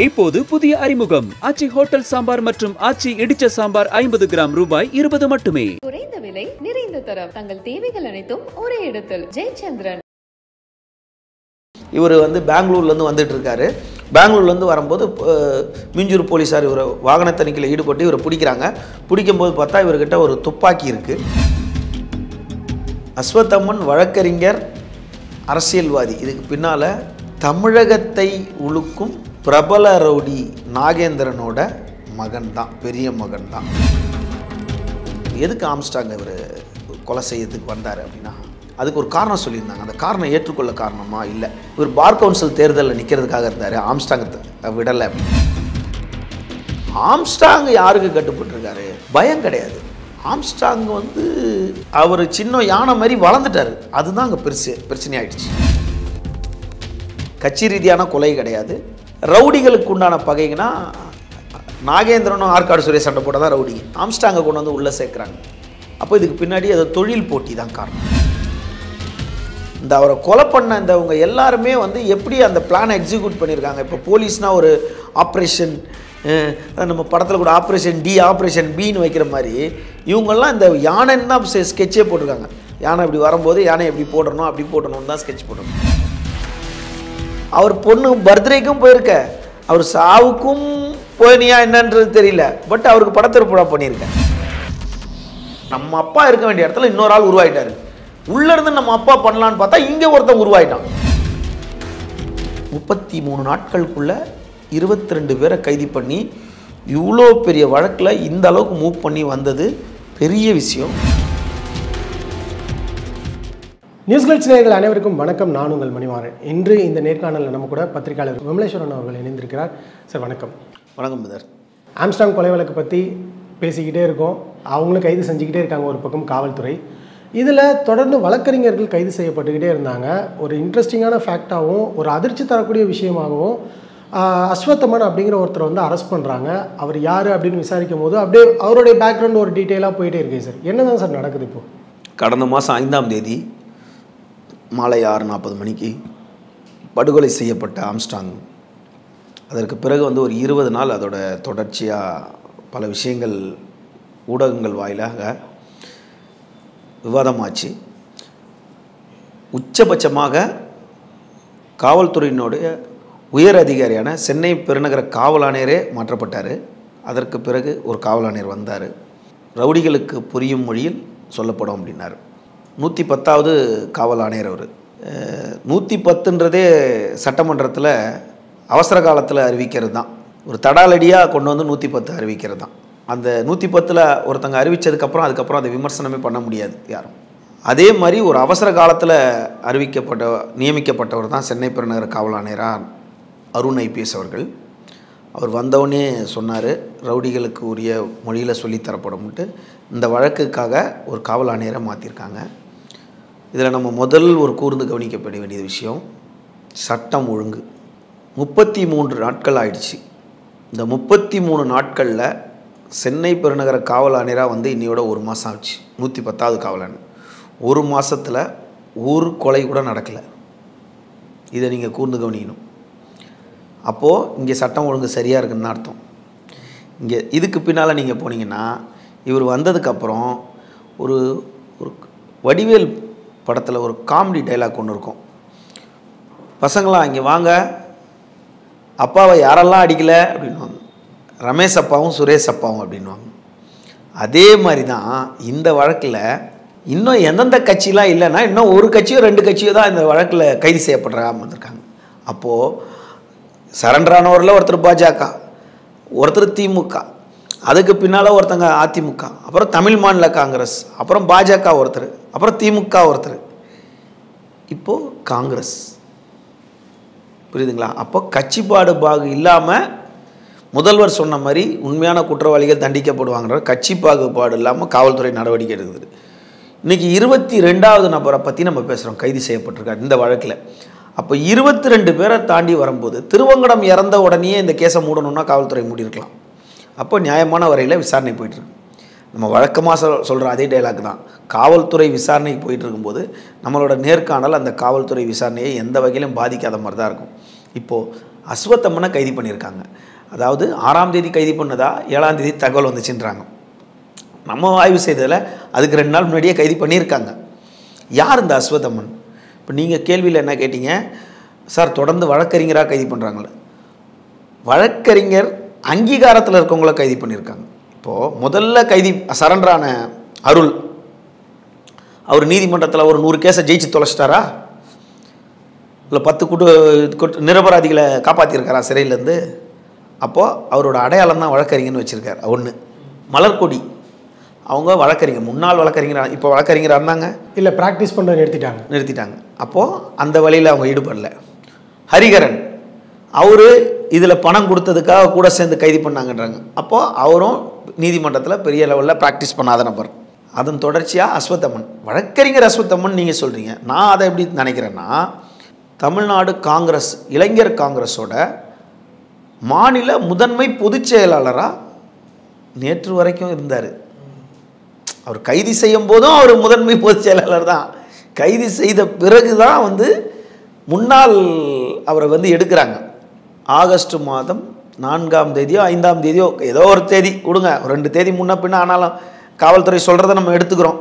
இப்போது புதிய அறிமுகம் ஆச்சி ஹோட்டல் சாம்பார் மற்றும் ஆச்சி இடிச்ச சாம்பார் 50 கிராம் ரூபாய் 20 மட்டுமே. குறைந்த விலை நிறைந்த தரம், தங்கள் தேவைகள் அனைத்தும் ஒரே இடத்தில். ஜெயச்சந்திரன். இவர் பெங்களூர்லேருந்து வந்துட்டு இருக்காரு. பெங்களூர்லேருந்து வரும்போது மீஞ்சூர் போலீஸார் இவர் வாகன தணிக்கையில் ஈடுபட்டு இவரை பிடிக்கிறாங்க. பிடிக்கும்போது பார்த்தா இவர்கிட்ட ஒரு துப்பாக்கி இருக்குது. அஸ்வத்தம்மன் வழக்கறிஞர், அரசியல்வாதி. இதுக்கு பின்னால் தமிழகத்தை உழுக்கும் பிரபல ரவுடி நாகேந்திரனோட மகன் தான், பெரிய மகன் தான். எதுக்கு ஆம்ஸ்டாங் இவர் கொலை செய்யறதுக்கு வந்தார் அப்படின்னா, அதுக்கு ஒரு காரணம் சொல்லியிருந்தாங்க. அந்த காரணம் ஏற்றுக்கொள்ள காரணமா இல்லை, இவர் பார் கவுன்சில் தேர்தலில் நிற்கிறதுக்காக இருந்தார். ஆம்ஸ்டாங் விடலை. ஆம்ஸ்டாங் யாருக்கு கட்டுப்பட்டுருக்காரு? பயம் கிடையாது. ஆம்ஸ்டாங் அவர் சின்ன யானை மாதிரி வளர்ந்துட்டார். அதுதான் அங்கே பிரச்சனை ஆயிடுச்சு. கட்சி ரீதியான கொலை கிடையாது. ரவுடிகளுக்கு உண்டான பகைங்கன்னா நாகேந்திரனும் ஆற்காடு சுரேஷ் சண்டை போட தான் ரவுடிங்க. ஆம்ஸ்டாங்கை கொண்டு உள்ளே சேர்க்குறாங்க. அப்போ இதுக்கு பின்னாடி அது தொழில் போட்டி தான் காரணம். இந்த அவரை கொலை பண்ண இவங்க எல்லாருமே எப்படி அந்த பிளானை எக்ஸிக்யூட் பண்ணியிருக்காங்க. இப்போ போலீஸ்னால் ஒரு ஆப்ரேஷன், நம்ம படத்தில் கூட ஆப்ரேஷன் டி, ஆப்ரேஷன் பின்னு வைக்கிற மாதிரி இவங்கெல்லாம் இந்த யானைன்னு தான் ஸ்கெட்சே போட்டிருக்காங்க. யானை இப்படி வரும்போது யானை எப்படி போடணும், அப்படி போடணும்னு தான் ஸ்கெட்ச் போடணும். அவர் பொண்ணு பர்த்டேக்கும் போயிருக்க, அவர் சாவுக்கும் போனியா என்னன்றது தெரியல. பட் அவருக்கு படத்திருப்பா பண்ணியிருக்கேன். நம்ம அப்பா இருக்க வேண்டிய இடத்துல இன்னொரு ஆள் உருவாயிட்டாரு. உள்ளேருந்து நம்ம அப்பா பண்ணலான்னு பார்த்தா இங்கே ஒருத்தன் உருவாயிட்டான். 33 நாட்களுக்குள்ள 22 பேரை கைது பண்ணி இவ்வளோ பெரிய வழக்கில் இந்த அளவுக்கு மூவ் பண்ணி வந்தது பெரிய விஷயம். நியூஸ் கிளிட்ஸ் நேயர்கள் அனைவருக்கும் வணக்கம். நான் உங்கள் மணிமாறன். இன்று இந்த நேர்காணலில் நம்ம கூட பத்திரிகையாளர் விமலேஸ்வரன் அவர்கள் இணைந்திருக்கிறார். சார் வணக்கம். வணக்கம் பிரதர். ஆம்ஸ்டாங் கொலை வழக்கு பற்றி பேசிக்கிட்டே இருக்கோம். அவங்களும் கைது செஞ்சுக்கிட்டே இருக்காங்க, ஒரு பக்கம் காவல்துறை. இதில் தொடர்ந்து வழக்கறிஞர்கள் கைது செய்யப்பட்டுக்கிட்டே இருந்தாங்க. ஒரு இன்ட்ரெஸ்டிங்கான ஃபேக்டாகவும் ஒரு அதிர்ச்சி தரக்கூடிய விஷயமாகவும் அஸ்வத்தமன் அப்படிங்கிற ஒருத்தர் அரெஸ்ட் பண்ணுறாங்க. அவர் யார் அப்படின்னு விசாரிக்கும் போது அப்படியே அவருடைய பேக்ரவுண்ட் ஒரு டீட்டெயிலாக போயிட்டே இருக்கு. சார் என்ன தான் சார் நடக்குது? இப்போது கடந்த மாதம் 5ஆம் தேதி மாலை 6:40 மணிக்கு படுகொலை செய்யப்பட்ட ஆம்ஸ்டாங், அதற்கு பிறகு ஒரு 20 நாள் அதோட தொடர்ச்சியாக பல விஷயங்கள் ஊடகங்கள் வாயிலாக விவாதமாச்சு. உச்சபட்சமாக காவல்துறையினுடைய உயர் அதிகாரியான சென்னை பெருநகர காவல் ஆணையரே மாற்றப்பட்டார். அதற்கு பிறகு ஒரு காவல் ஆணையர் வந்தார். ரவுடிகளுக்கு புரியும் மொழியில் சொல்லப்படும் அப்படின்னார். 110வது காவல் ஆணையர் அவர். 110ன்றதே சட்டமன்றத்தில் அவசர காலத்தில் அறிவிக்கிறது தான். ஒரு தடாலடியாக கொண்டு 110 அறிவிக்கிறது தான். அந்த 110ல் ஒருத்தங்க அறிவித்ததுக்கப்புறம் அதுக்கப்புறம் அதை விமர்சனமே பண்ண முடியாது யாரும். அதே மாதிரி ஒரு அவசர காலத்தில் நியமிக்கப்பட்டவர் தான் சென்னை பெருநகர காவல் ஆணையராக அருண் ஐபிஎஸ் அவர்கள். அவர் வந்தவுடனே சொன்னார், ரவுடிகளுக்கு உரிய மொழியில் சொல்லித்தரப்படும்ட்டு இந்த வழக்குக்காக ஒரு காவல் ஆணையரை மாற்றிருக்காங்க. இதில் நம்ம முதல் ஒரு கூர்ந்து கவனிக்கப்பட வேண்டிய விஷயம் சட்டம் ஒழுங்கு. 33 நாட்கள் ஆயிடுச்சு. இந்த 33 நாட்களில் சென்னை பெருநகர காவல் ஆணையராக இன்னையோட 1 மாதம் ஆச்சு. 110வது காவல் ஆணையர். 1 மாதத்தில் ஒரு கொலை கூட நடக்கலை. இதை நீங்கள் கூர்ந்து கவனிக்கணும். அப்போது இங்கே சட்டம் ஒழுங்கு சரியாக இருக்குன்னு அர்த்தம். இங்கே இதுக்கு பின்னால் நீங்கள் போனீங்கன்னா, இவர் வந்ததுக்கப்புறம் ஒரு வடிவேல் படத்தில் ஒரு காமெடி டைலாக் ஒன்று இருக்கும். பசங்களாம் இங்கே வாங்க, அப்பாவை யாரெல்லாம் அடிக்கலை அப்படின்வாங்க. ரமேஷ் அப்பாவும் சுரேஷ் அப்பாவும் அப்படின்வாங்க. அதே மாதிரி தான் இந்த வழக்கில் இன்னும் எந்தெந்த கட்சிலாம் இல்லைன்னா இன்னும் ஒரு கட்சியோ 2 கட்சியோ தான் இந்த வழக்கில் கைது செய்யப்படுறாங்க வந்திருக்காங்க. அப்போது சரண்டரானவரில் ஒருத்தர் பாஜக, ஒருத்தர் திமுக, அதுக்கு பின்னால் ஒருத்தங்க அதிமுக, அப்புறம் தமிழ் மாநில காங்கிரஸ், அப்புறம் பாஜக ஒருத்தர், அப்புறம் திமுக ஒருத்தர், இப்போது காங்கிரஸ். புரியுதுங்களா? அப்போ கட்சி பாகுபாடு இல்லாமல் முதல்வர் சொன்ன மாதிரி உண்மையான குற்றவாளிகள் தண்டிக்கப்படுவாங்கிற கட்சி பாகுபாடு இல்லாமல் காவல்துறை நடவடிக்கை எடுக்குது. இன்றைக்கி 22வது நபரை பற்றி நம்ம பேசுகிறோம், கைது செய்யப்பட்டிருக்காரு இந்த வழக்கில். அப்போ 22 பேரை தாண்டி வரும்போது திருவங்கடம் இறந்த உடனே இந்த கேஸை மூடணும்னா காவல்துறை மூடியிருக்கலாம். அப்போ நியாயமான வரையில் விசாரணை போயிட்டுருக்கு. நம்ம வழக்கமாக சொல்கிற அதே டைலாக் தான். காவல்துறை விசாரணைக்கு போயிட்டு இருக்கும்போது நம்மளோட நேர்காணல் அந்த காவல்துறை விசாரணையை எந்த வகையிலும் பாதிக்காத மாதிரி தான் இருக்கும். இப்போது அஸ்வத்தம்மனை கைது பண்ணியிருக்காங்க. அதாவது 6ஆம் தேதி கைது பண்ணதா 7ஆம் தேதி தகவல் வந்துச்சுன்றாங்க. நம்ம ஆய்வு செய்ததில் அதுக்கு 2 நாள் முன்னாடியே கைது பண்ணியிருக்காங்க. யார் இந்த அஸ்வத்தம்மன்? இப்போ நீங்கள் கேள்வியில் என்ன கேட்டீங்க சார், தொடர்ந்து வழக்கறிஞராக கைது பண்ணுறாங்களே. வழக்கறிஞர் அங்கீகாரத்தில் இருக்கவங்கள கைது பண்ணியிருக்காங்க. இப்போது முதல்ல கைதி சரண்டரான அருள், அவர் நீதிமன்றத்தில் ஒரு 100 கேஸை ஜெயிச்சு தொலைச்சிட்டாரா? இல்லை 10 நிரபராதிகளை காப்பாற்றிருக்காரா சிறையிலேருந்து? அப்போது அவரோட அடையாளம் தான் வழக்கறிஞர்னு வச்சுருக்கார். ஒன்று. மலர்கொடி, அவங்க வழக்கறிஞர், முன்னாள் வழக்கறிஞர், இப்போ வழக்கறிஞராக இருந்தாங்க. இல்லை, ப்ராக்டிஸ் பண்ண நிறுத்திட்டாங்க. அப்போது அந்த வழியில் அவங்க ஈடுபடல. ஹரிகரன், அவர் இதில் பணம் கொடுத்ததுக்காக கூட சேர்ந்து கைது பண்ணாங்கன்றாங்க. அப்போது அவரும் நீதிமன்றத்தில் பெரிய லெவலில் ப்ராக்டிஸ் பண்ணாத நபர். அதன் தொடர்ச்சியாக அஸ்வத்தம்மன், வழக்கறிஞர் அஸ்வத்தம்மன் நீங்கள் சொல்கிறீங்க. நான் அதை எப்படி நினைக்கிறேன்னா, தமிழ்நாடு காங்கிரஸ், இளைஞர் காங்கிரஸோட மாநில முதன்மை பொதுச் செயலாளராக நேற்று வரைக்கும் இருந்தார். அவர் கைது செய்யும் போதும் அவர் முதன்மை பொதுச் செயலாளர் தான். கைது செய்த பிறகு தான் முன்னாள் அவரை எடுக்கிறாங்க. ஆகஸ்ட் மாதம் 4ஆம் தேதியோ 5ஆம் தேதியோ ஏதோ ஒரு தேதி கொடுங்க, 2 தேதி முன்ன பின்ன ஆனாலும் காவல்துறை சொல்கிறத நம்ம எடுத்துக்கிறோம்.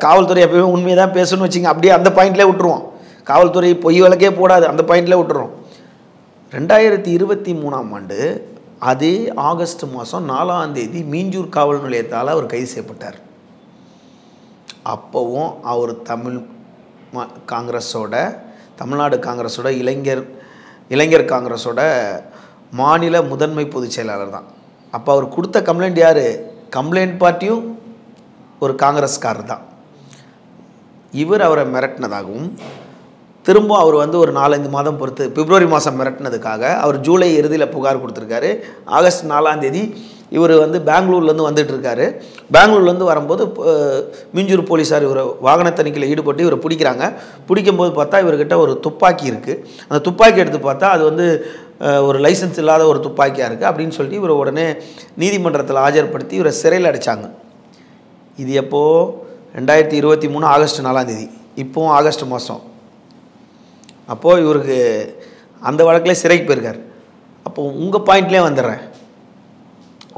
காவல்துறை எப்பயுமே உண்மையை தான் பேசணும்னு வச்சிங்க, அப்படியே அந்த பாயிண்ட்லேயே விட்டுருவோம். காவல்துறை பொய் வழக்கே போடாது, அந்த பாயிண்ட்லேயே விட்டுறோம். 2023ஆம் ஆண்டு அதே ஆகஸ்ட் மாதம் 4ஆம் தேதி மீஞ்சூர் காவல் நிலையத்தால் அவர் கைது செய்யப்பட்டார். அப்போவும் அவர் தமிழ்நாடு காங்கிரஸோட இளைஞர் காங்கிரஸோட மாநில முதன்மை பொதுச் செயலாளர் தான். அப்போ அவர் கொடுத்த கம்ப்ளைண்ட் யார்? கம்ப்ளைண்ட் பார்ட்டியும் ஒரு காங்கிரஸ்காரர் தான். இவர் அவரை மிரட்டினதாகவும், திரும்ப அவர் ஒரு 4-5 மாதம் பொறுத்து பிப்ரவரி மாதம் மிரட்டினதுக்காக அவர் ஜூலை இறுதியில் புகார் கொடுத்துருக்காரு. ஆகஸ்ட் 4ஆம் தேதி இவர் பெங்களூர்லேருந்து வந்துட்டுருக்காரு. பெங்களூர்லேருந்து வரும்போது மீஞ்சூர் போலீஸார் இவர் வாகன தணிக்கையில் ஈடுபட்டு இவரை பிடிக்கிறாங்க. பிடிக்கும்போது பார்த்தா இவர்கிட்ட ஒரு துப்பாக்கி இருக்குது. அந்த துப்பாக்கி எடுத்து பார்த்தா அது ஒரு லைசன்ஸ் இல்லாத ஒரு துப்பாக்கியாக இருக்குது அப்படின்னு சொல்லிட்டு இவரை உடனே நீதிமன்றத்தில் ஆஜர்படுத்தி இவரை சிறையில் அடைச்சாங்க. இது எப்போது? 2023 ஆகஸ்ட் 4ஆம் தேதி. இப்போவும் ஆகஸ்ட் மாதம். அப்போது இவருக்கு அந்த வழக்கில் சிறைக்கு போயிருக்கார். அப்போது உங்கள் பாயிண்ட்லேயே வந்துடுறேன்.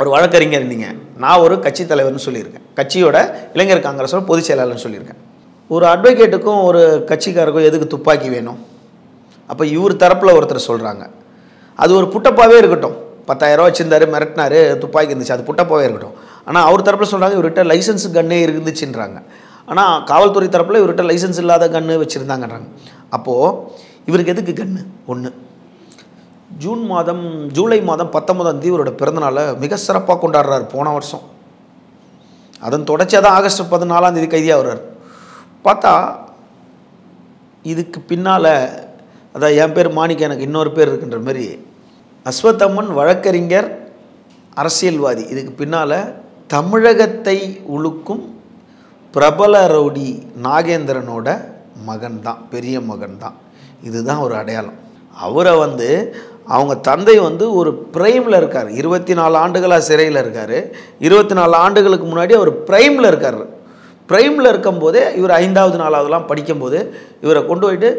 ஒரு வழக்கறிஞர் நீங்கள், நான் ஒரு கட்சி தலைவர்னு சொல்லியிருக்கேன், கட்சியோட இளைஞர் காங்கிரஸோட பொதுச் செயலாளர்னு சொல்லியிருக்கேன். ஒரு அட்வொகேட்டுக்கும் ஒரு கட்சிக்காரருக்கும் எதுக்கு துப்பாக்கி வேணும்? அப்போ இவர் தரப்பில் ஒருத்தர் சொல்கிறாங்க, அது ஒரு புட்டப்பாவே இருக்கட்டும், 10,000 ரூபா வச்சுருந்தாரு, மிரட்டினாரு, துப்பாக்கி இருந்துச்சு, அது புட்டப்பாவே இருக்கட்டும். ஆனால் அவர் தரப்பில் சொல்கிறாங்க இவர்கிட்ட லைசன்ஸ் கன்னே இருந்துச்சுன்றாங்க. ஆனால் காவல்துறை தரப்பில் இவர்கிட்ட லைசன்ஸ் இல்லாத கன்று வச்சுருந்தாங்கன்றாங்க. அப்போது இவருக்கு எதுக்கு கன்று? ஒன்று. ஜூலை மாதம் 19ஆம் தேதி இவரோட பிறந்தநாளை மிக சிறப்பாக கொண்டாடுறாரு போன வருஷம். அதன் தொடர்ச்சியாக தான் ஆகஸ்ட் 14ஆம் தேதி கைதியாக வர்றார். பார்த்தா இதுக்கு பின்னால், அதான் என் பேர் மாணிக்க, எனக்கு இன்னொரு பேர் இருக்குன்ற மாதிரி, அஸ்வத்தம்மன் வழக்கறிஞர், அரசியல்வாதி. இதுக்கு பின்னால் தமிழகத்தை உழுக்கும் பிரபல ரவுடி நாகேந்திரனோட மகன் தான், பெரிய மகன் தான். இதுதான் ஒரு அடையாளம். அவரை அவங்க தந்தை ஒரு பிரைமில் இருக்கார். 24 ஆண்டுகளாக சிறையில் இருக்கார். 24 ஆண்டுகளுக்கு முன்னாடி அவர் பிரைமில் இருக்கார். பிரைமில் இருக்கும்போதே இவர் 5வது 4வதுலாம் படிக்கும்போது இவரை கொண்டு போயிட்டு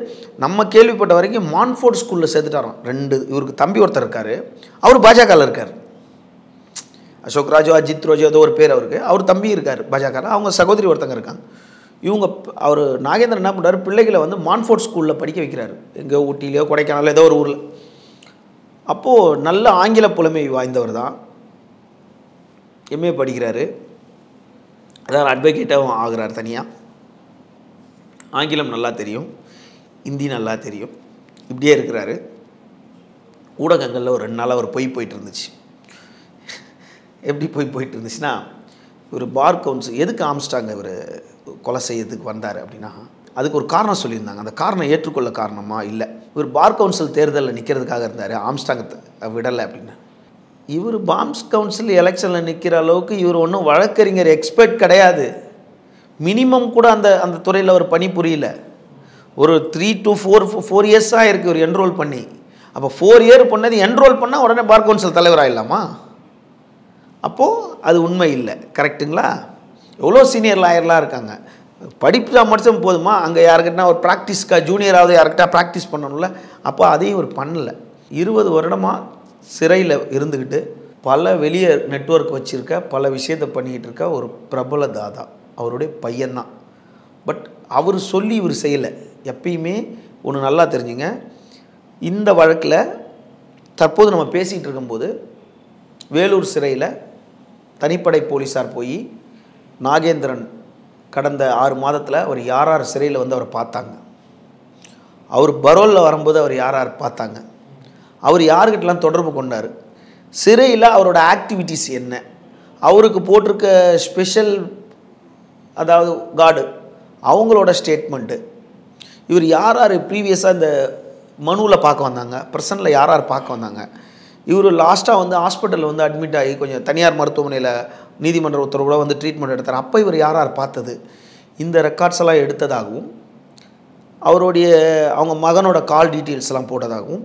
நம்ம கேள்விப்பட்ட வரைக்கும் மான்ஃபோர்ட் ஸ்கூலில் சேர்த்துட்டாரோம். 2 இவருக்கு தம்பி ஒருத்தர் இருக்கார், அவர் பாஜகவில் இருக்கார். அசோக் ராஜோ, அஜித் ரோஜோ ஏதோ ஒரு பேர் அவருக்கு. அவர் தம்பி இருக்கார் பாஜக. அவங்க சகோதரி ஒருத்தங்க இருக்காங்க. அவர் நாகேந்திரன் என்ன பண்ணுறாரு, பிள்ளைகளை மான்ஃபோர்ட் ஸ்கூலில் படிக்க வைக்கிறாரு. எங்கேயோ ஊட்டிலையோ கொடைக்கானலோ ஏதோ ஒரு ஊரில். அப்போது நல்ல ஆங்கில புலமை வாய்ந்தவர் தான், எம்ஏ படிக்கிறாரு, அதாவது அட்வொகேட்டாகவும் ஆகிறார். தனியாக ஆங்கிலம் நல்லா தெரியும், ஹிந்தி நல்லா தெரியும். இப்படியே இருக்கிறாரு. ஊடகங்களில் ஒரு 2 நாளாக அவர் போயிட்டு இருந்துச்சு. எப்படி போயிட்டு இருந்துச்சுன்னா, ஒரு பார் கவுன்சில் எதுக்கு ஆம்ஸ்டாங் இவர் கொலை செய்யறதுக்கு வந்தார் அப்படின்னா, அதுக்கு ஒரு காரணம் சொல்லியிருந்தாங்க. அந்த காரணம் ஏற்றுக்கொள்ள காரணமா இல்லை, இவர் பார் கவுன்சில் தேர்தலில் நிற்கிறதுக்காக இருந்தார், ஆம்ஸ்டாங்கை விடலை அப்படின்னு. இவர் பாம்ஸ் கவுன்சில் எலெக்ஷனில் நிற்கிற அளவுக்கு இவர் ஒன்றும் வழக்கறிஞர் எக்ஸ்பர்ட் கிடையாது. மினிமம் கூட அந்த துறையில் அவர் பணி புரியல. ஒரு 3 to 4 இயர்ஸாக இருக்குது இவர் என்ரோல் பண்ணி. அப்போ 4 இயர் பண்ணது என்ரோல் பண்ணால் உடனே பார் கவுன்சில் தலைவர் ஆகிடலாமா? அப்போது அது உண்மை இல்லை. கரெக்டுங்களா? எவ்வளோ சீனியர் லாயர்லாம் இருக்காங்க, படிப்பு மட்டும் போதுமா? அங்கே யாருக்கிட்டனா ஒரு ப்ராக்டிஸ்க்காக ஜூனியராவது யாருக்கிட்ட ப்ராக்டிஸ் பண்ணணும்ல. அப்போ அதையும் ஒரு பண்ணலை. 20 வருடமாக சிறையில் இருந்துக்கிட்டு பல வெளியே நெட்வொர்க் வச்சுருக்க பல விஷயத்தை பண்ணிக்கிட்டு இருக்க ஒரு பிரபல தாதா. அவருடைய பையன்தான். பட் அவர் சொல்லி இவர் செய்யலை. எப்பயுமே ஒன்று நல்லா தெரிஞ்சுங்க, இந்த வழக்கில் தற்போது நம்ம பேசிகிட்டு இருக்கும்போது வேலூர் சிறையில் தனிப்படை போலீஸார் போய் நாகேந்திரன் கடந்த 6 மாதத்தில் அவர் யார் யார் சிறையில் வந்து அவரை பார்த்தாங்க, அவர் பரோலில் வரும்போது அவர் யார் யார் பார்த்தாங்க, அவர் யாருக்கிட்டலாம் தொடர்பு கொண்டார், சிறையில் அவரோட ஆக்டிவிட்டீஸ் என்ன, அவருக்கு போட்டிருக்க ஸ்பெஷல் அதாவது கார்டு அவங்களோட ஸ்டேட்மெண்ட்டு, இவர் யார் யார் ப்ரீவியஸாக இந்த மனுவில் பார்க்க வந்தாங்க, ப்ரெசண்டில் யார் யார் பார்க்க வந்தாங்க, இவர் லாஸ்ட்டாக வந்து ஹாஸ்பிட்டலில் வந்து அட்மிட் ஆகி கொஞ்சம் தனியார் மருத்துவமனையில் நீதிமன்ற உத்தரவோட வந்து ட்ரீட்மெண்ட் எடுத்தார், அப்போ இவர் யார் யார் பார்த்தது, இந்த ரெக்கார்ட்ஸ் எல்லாம் எடுத்ததாகவும் அவருடைய அவங்க மகனோட கால் டீட்டெயில்ஸ்லாம் போட்டதாகவும்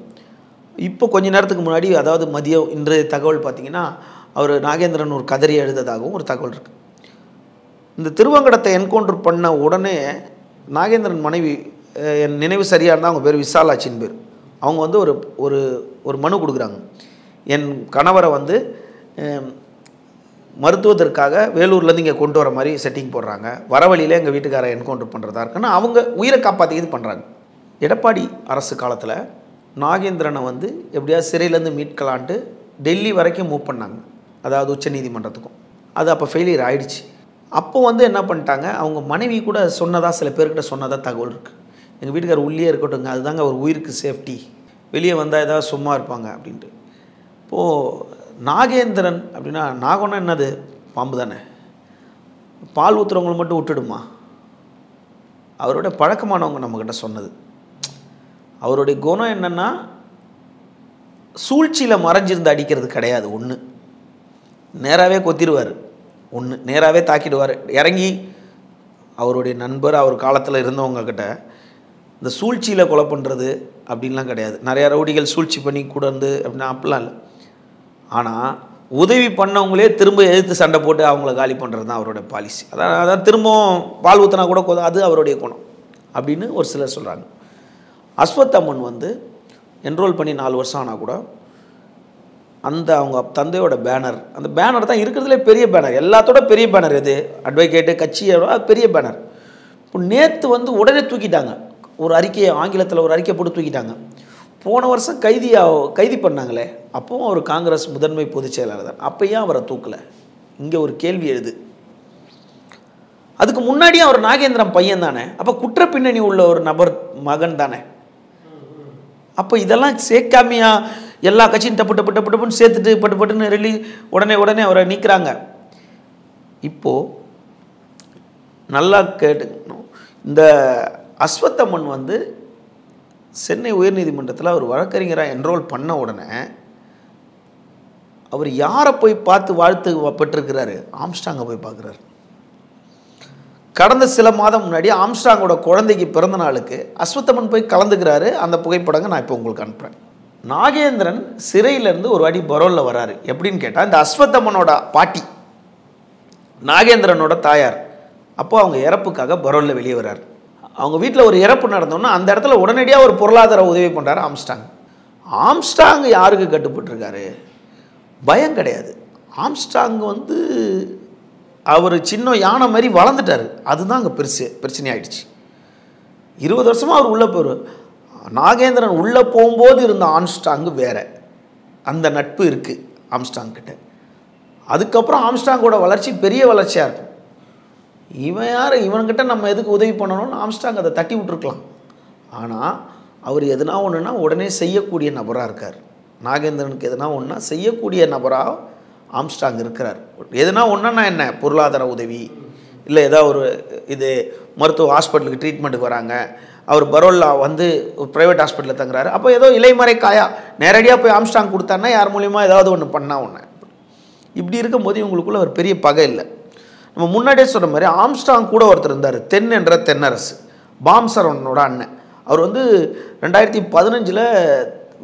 இப்போ கொஞ்ச நேரத்துக்கு முன்னாடி அதாவது மதியம் இன்றைய தகவல் பார்த்திங்கன்னா அவர் நாகேந்திரன் ஒரு கதறி எழுததாகவும் ஒரு தகவல் இருக்குது. இந்த திருவங்கடத்தை என்கவுண்டர் பண்ண உடனே நாகேந்திரன் மனைவி, என் நினைவு சரியாக இருந்தால் அவங்க பேர் விசாலாட்சின்னு பேர், அவங்க வந்து ஒரு மனு கொடுக்குறாங்க. என் கணவரை வந்து மருத்துவத்திற்காக வேலூர்லேருந்து இங்கே கொண்டு வர மாதிரி செட்டிங் போடுறாங்க, வர வழியில் எங்கள் வீட்டுக்காரை என்கவுண்டர் பண்ணுறதா இருக்குன்னு அவங்க உயிரை காப்பாற்றிக்கிது பண்ணுறாங்க. எடப்பாடி அரசு காலத்தில் நாகேந்திரனை வந்து எப்படியாவது சிறையிலேருந்து மீட்கலான்ட்டு டெல்லி வரைக்கும் மூவ் பண்ணாங்க, அதாவது உச்ச நீதிமன்றத்துக்கும். அது அப்போ ஃபெயிலியர் ஆகிடுச்சு. அப்போ வந்து என்ன பண்ணிட்டாங்க, அவங்க மனைவி கூட சொன்னதாக சில பேர்கிட்ட சொன்னதாக தகவல் இருக்குது, எங்கள் வீட்டுக்கார் உள்ளே இருக்கட்டுங்க, அதுதாங்க அவர் உயிருக்கு சேஃப்டி, வெளியே வந்தால் ஏதாவது சும்மா இருப்பாங்க அப்படின்ட்டு. இப்போது நாகேந்திரன் அப்படின்னா நாகம்னா என்னது, பாம்பு தானே, பால் ஊற்றுறவங்களை மட்டும் விட்டுடுமா? அவரோட பழக்கமானவங்க நம்மக்கிட்ட சொன்னது. அவருடைய குணம் என்னென்னா சூழ்ச்சியில் மறைஞ்சிருந்து அடிக்கிறது கிடையாது. ஒன்று நேராகவே கொத்திடுவார், ஒன்று நேராகவே தாக்கிடுவார். இறங்கி அவருடைய நண்பர் அவர் காலத்தில் இருந்தவங்கக்கிட்ட இந்த சூழ்ச்சியில் கொலை பண்ணுறது அப்படின்லாம் கிடையாது. நிறையா ரவுடிகள் சூழ்ச்சி பண்ணி கூட இருந்து அப்படின்னா அப்படிலாம் இல்லை. ஆனால் உதவி பண்ணவங்களே திரும்ப எதிர்த்து சண்டை போட்டு அவங்கள காலி பண்ணுறது தான் அவருடைய பாலிசி. அதான் திரும்பவும் பால் ஊற்றினா கூட அது அவருடைய குணம் அப்படின்னு ஒரு சிலர் சொல்கிறாங்க. அஸ்வத்தம்மன் வந்து என்ரோல் பண்ணி 4 வருஷம் ஆனால் கூட அந்த அவங்க தந்தையோட பேனர், அந்த பேனர் தான் இருக்கிறதுலே பெரிய பேனர், எல்லாத்தோட பெரிய பேனர் எது, அட்வொகேட்டு கட்சியோட பெரிய பேனர். இப்போ நேற்று வந்து உடனே தூக்கிட்டாங்க, ஒரு அறிக்கையை ஆங்கிலத்தில் ஒரு அறிக்கை போட்டு தூக்கிட்டாங்க. போன வருஷம் கைதி பண்ணாங்களே, அப்போவும் அவர் காங்கிரஸ் முதன்மை பொதுச் செயலாளர் தான், அப்போ ஏன் அவரை தூக்கலை? இங்கே ஒரு கேள்வி எழுது. அதுக்கு முன்னாடியே அவர் நாகேந்திரன் பையன் தானே, அப்போ குற்ற பின்னணி உள்ள ஒரு நபர் மகன் தானே. அப்போ இதெல்லாம் சேர்க்காமையா எல்லா கட்சியும் டப்பு டப்பு டப்பு டப்புன்னு சேர்த்துட்டு பட்டு பட்டுன்னு உடனே அவரை நீக்கிறாங்க. இப்போது நல்லா கேட்டுக்கணும், இந்த அஸ்வத்தம்மன் வந்து சென்னை உயர்நீதிமன்றத்தில் அவர் வழக்கறிஞராக என்ரோல் பண்ண உடனே அவர் யாரை போய் பார்த்து வாழ்த்து பெற்றிருக்கிறாரு? ஆம்ஸ்டாங்கை போய் பார்க்குறாரு. கடந்த சில மாதம் முன்னாடி ஆம்ஸ்டாங்கோட குழந்தைக்கு பிறந்த நாளுக்கு அஸ்வத்தம்மன் போய் கலந்துக்கிறாரு. அந்த புகைப்படங்க நான் இப்போ உங்களுக்கு அனுப்புகிறேன். நாகேந்திரன் சிறையிலேருந்து ஒரு வாட்டி பரோலில் வராரு. எப்படின்னு கேட்டால், இந்த அஸ்வத்தம்மனோட பாட்டி நாகேந்திரனோட தாயார் அப்போது அவங்க இறப்புக்காக பரோலில் வெளியே வர்றார். அவங்க வீட்டில் ஒரு இறப்பு நடந்தோன்னா அந்த இடத்துல உடனடியாக ஒரு பொருளாதார உதவி பண்ணுறாரு ஆம்ஸ்டாங். ஆம்ஸ்டாங் யாருக்கு கட்டுப்பட்டுருக்காரு? பயம் கிடையாது. ஆம்ஸ்டாங் வந்து அவர் சின்ன யானை மாதிரி வளர்ந்துட்டார். அதுதான் அங்கே பிரச்சனை ஆகிடுச்சு. 20 வருஷமாக அவர் உள்ளே போயிரு. நாகேந்திரன் உள்ளே போகும்போது இருந்த ஆம்ஸ்டாங் வேறு, அந்த நட்பு இருக்குது ஆம்ஸ்டாங் கிட்ட. அதுக்கப்புறம் ஆம்ஸ்டாங்கோட வளர்ச்சி பெரிய வளர்ச்சியாக இருக்கும். இவன் யார், இவன்கிட்ட நம்ம எதுக்கு உதவி பண்ணணும்னு ஆம்ஸ்டாங் அதை தட்டி விட்டுருக்கலாம். ஆனால் அவர் எதுனா ஒன்றுனா உடனே செய்யக்கூடிய நபராக இருக்கார். நாகேந்திரனுக்கு எதுனா ஒன்றா செய்யக்கூடிய நபராக ஆம்ஸ்டாங் இருக்கிறார். எதுனா ஒன்றுனா என்ன, பொருளாதார உதவி இல்லை ஏதாவது ஒரு இது மருத்துவ ஹாஸ்பிட்டலுக்கு ட்ரீட்மெண்ட்டுக்கு வராங்க, அவர் பரோலா வந்து ப்ரைவேட் ஹாஸ்பிட்டலில் தங்குறாரு, அப்போ ஏதோ இலைமறை காயா நேரடியாக போய் ஆம்ஸ்டாங் கொடுத்தாருன்னா யார் மூலிமா ஏதாவது ஒன்று பண்ணால் ஒன்று. இப்படி இருக்கும்போது இவங்களுக்குள்ள ஒரு பெரிய பகை இல்லை. நம்ம முன்னாடியே சொன்ன மாதிரி ஆம்ஸ்டாங் கூட ஒருத்தர் இருந்தார், தென் என்ற தென்னரசு, பாம்சரவனோட அண்ணன். அவர் வந்து 2015